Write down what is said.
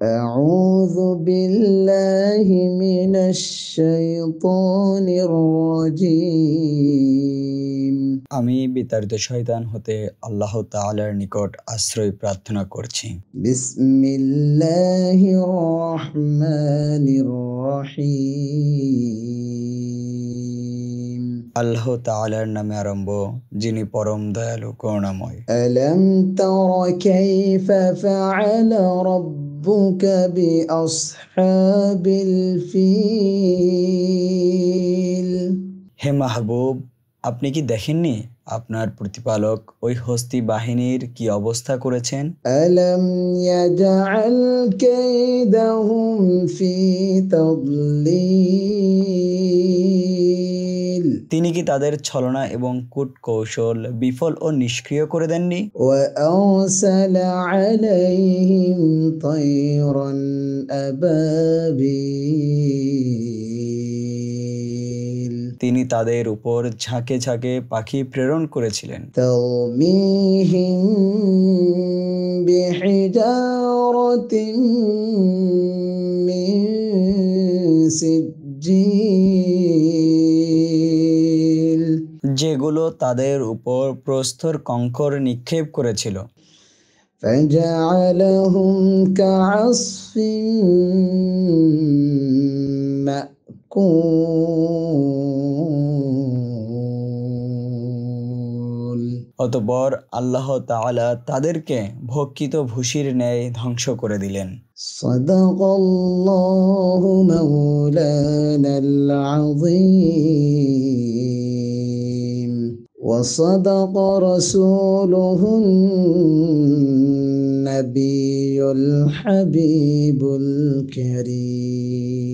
أعوذ بالله من الشيطان الرجيم আমি বিতাড়িত শয়তান হতে আল্লাহ তাআলার নিকট আশ্রয় প্রার্থনা করছি। بسم الله الرحمن الرحيم আল্লাহ তাআলার নামে আরম্ভ, যিনি পরম দয়ালু করুণাময়। ألم تر كيف فعل ربك بأصحاب الفيل হে মাহবুব, আপনি কি দেখেননি আপনার প্রতিপালক ওই হস্তি বাহিনীর কি অবস্থা করেছেন? ألم يجعل كيدهم في تضليل তিনি কি তাদের ছলনা এবং কূট কৌশল বিফল ও নিষ্ক্রিয় করে দেননি? وأرسل عليهم طيرا أبابيل তিনি তাদের উপর ঝাঁকে ঝাঁকে পাখি প্রেরণ করেছিলেন, ترميهم بحجارة من سجيل যেগুলো তাদের উপর প্রস্তর কঙ্কর নিক্ষেপ করেছিল। فجعلهم كعصف مأكول অতঃপর আল্লাহ তাআলা তাদেরকে ভক্ষিত ভুসির ন্যায় ধ্বংস করে দিলেন। صدق الله مولانا العظيم وصدق رسوله النبي الحبيب الكريم